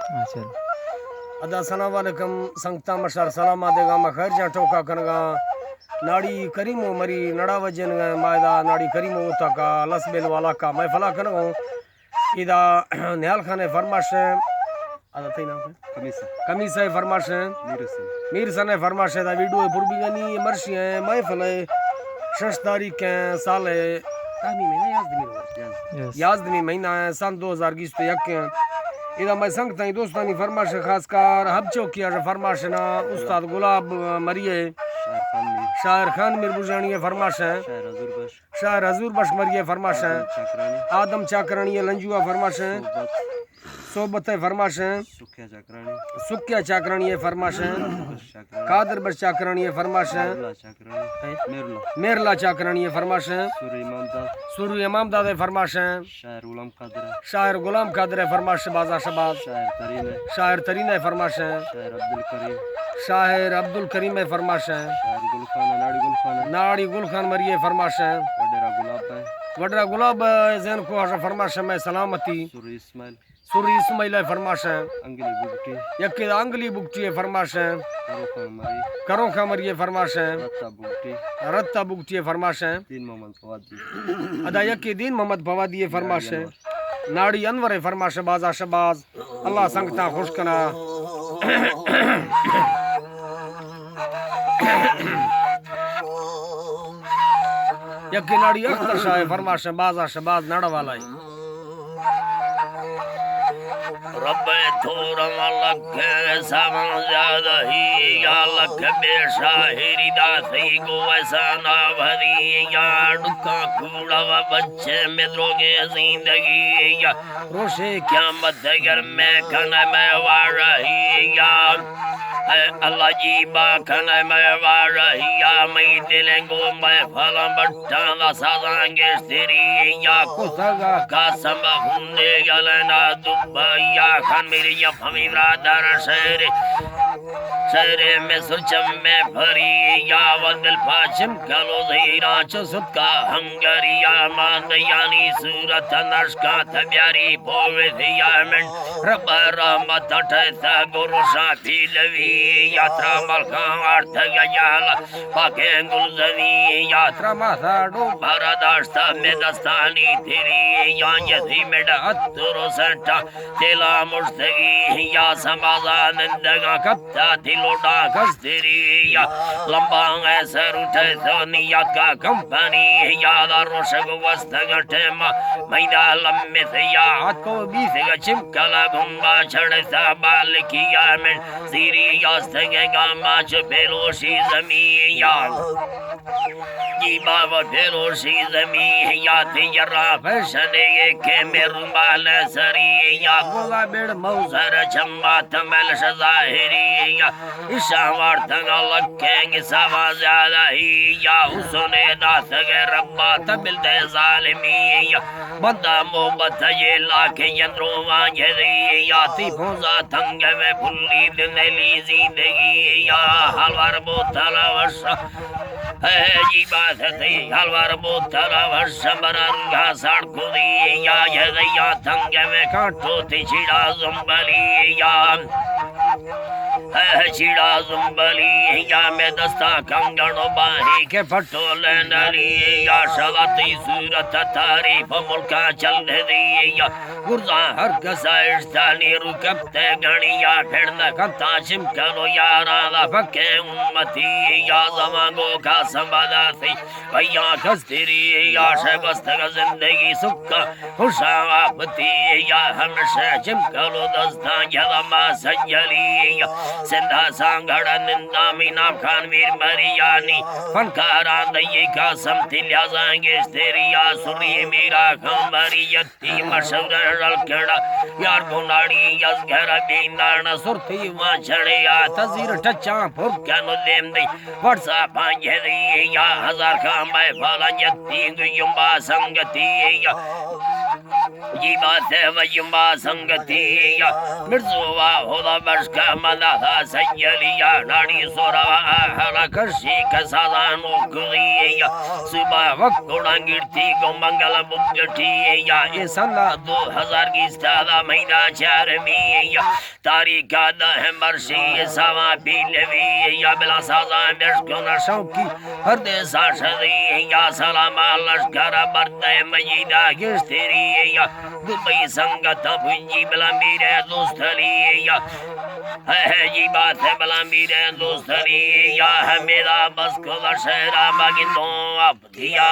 अच्छा अदा सलाम वालेकुम संगता मशर सलामा देगा मैं खैर जा टोका कनगा नाड़ी करीमो मरी नड़ा वजन मायदा नाड़ी करीमो उता का लस बेल वाला का मैं फला कनगो इदा निहाल खाने फरमाश अदा तई नाम कमीसा है फरमाश मीर सने फरमाश दा वीडियो पुरबी गनी मर्शी है मैं फले 6 तारीख के साल है तामी महीना याज़दमी महीना है सन 2021 इधर मैं संगता ही दोस्तानी फरमाश खासकर हब चौकिया फरमाश ना उस्ताद गुलाब मरिए शायर खान मीर बुजानी फरमाश है शायर हजूर बश मरिए फरमाश है आदम चाकरानी लंजुआ फरमाश है सोबत फरमाश है सुक्या चाकरानी फरमाश है कादर बश चाकरानी फरमाश है मेरला चाकरानी फरमाश है सुरू इमाम दादे फरमाश है शायर गुलाम कादर फरमाश बाजा शबाज शायर तरीन फरमाश है शायर अब्दुल करीम फरमाश है नाड़ी गुल खान मरिए फरमाश है वडरा गुलाब जैन को फरमाश में सलामती सुरी इस्माइल फरमाश है यके अंगली बुकटी फरमाश है करो खा मरिए फरमाश है रत्ता बुकटी फरमाश है अदा यके दीन मोहम्मद फवादी फरमाश है नाड़ी अनवर फरमाश बाजा शबाज अल्लाह संगता खुश कना यके नाड़ी अख्तर शाह फरमाश बाजा शबाज नड़ा वाला रब थोड़ा लख सावन ज्यादा ही या लख बेशाहिरी दासी को ऐसा ना भरी या दुखा कूड़ा व बच्चे में द्रोगे जिंदगी या रोशे क्या मत घर में खाना में वार रही या अल्लाह जी बाखन में वार रही या मैं दिलेंगो मैं फला बट्टा ना साजांगे तेरी या कुसगा का संभुने गलना दुबैया खान मेरी या फमी ब्रादर शहरे में सुचम में भरी या वदल पाचम कलो धीरा चुसत का हंगरिया मान यानी सूरत नशका थब्यारी पोवे थिया में रब रहमत ठता गुरु साथी लवी यात्रा मलका अर्थ गयाला पाके गुलजनी यात्रा मासाडो भरदास्ता में दस्तानी तेरी या यथी में अत्तरो सटा तेला मुस्तगी या समाजा नंदगा कप्ता लोटा कस्तरी या लंबा सर उठे तो नियत का कंपनी याद रोशग वस्तगटे महीना लम्बे से याद को बीस चिमकला घुंगा छड़ता बाल किया में सीरी यास्तगेगा माच बेलोशी जमीन याद जी बाबा बेलोशी जमीन याद यरा फैशन ये के मेरुमाल सरी या गोला बेड़ मौसर चंबा तमल शजाहिरी या इशावार तंगा लखेंगे सवा ज्यादा ही या उसने दास के रब्बा तबिल दे जालिमी या बंदा मोहब्बत ये लाखे यंत्रों वांगे या ती भोजा तंगे में फुल्ली दिनेली जिंदगी या हलवार बोतला वर्षा है जी बात है हलवार बोतला वर्षा बरंगा सड़को दी या ये तंगे में काटो थी छिड़ा जुम्बली या चिड़ा जुम्बली या में दस्ता कंगनो बाही के फटोले नली या शलाती सूरत तारीफ मुल्का चल दी या गुर्जा हर कसाइस्तानी रुकबते गणिया फिर न कता चिमकलो यारा ला फके उम्मती या जमागो का संबादाती भैया कस्तरी या शबस्त का जिंदगी सुक्का खुशावती या हमेशा चिमकलो दस्ता यदमा संजली या सिंधा सांगड़ निंदा मीना खान वीर मरियानी फनकारा दये का समति लियाजाएंगे तेरिया सुरी मीरा खमरियती मशहूर रलकड़ा यार गुनाड़ी यजगर बीनाना सुरती वाचड़े या तजीर टचा फुर क्या नो देम दे वर्षा पांजे दे या हजार का मैं फला यती गुयुम्बा संगती या जी बात है वयुमा संगति या मिर्जुवा होदा बशका मदा सयलिया नाड़ी सोरवा हलकशी कसादानो कुलिया सुबह वक्त गिरती को मंगल मुक्ति या इसला 2000 की सादा महीना 4 में या तारीख का है मर्शी सवा पीलवी या बिला सादा मिर्जको नशौकी हर दे साशदी या सलाम लश्कर बरते मजीदा गिस्तेरी या दुबई संगत भुंजी बिला मेरे दोस्तरी या है जी बात है बिला मेरे दोस्तरी या है मेरा बस को शहरा मगिनो अब दिया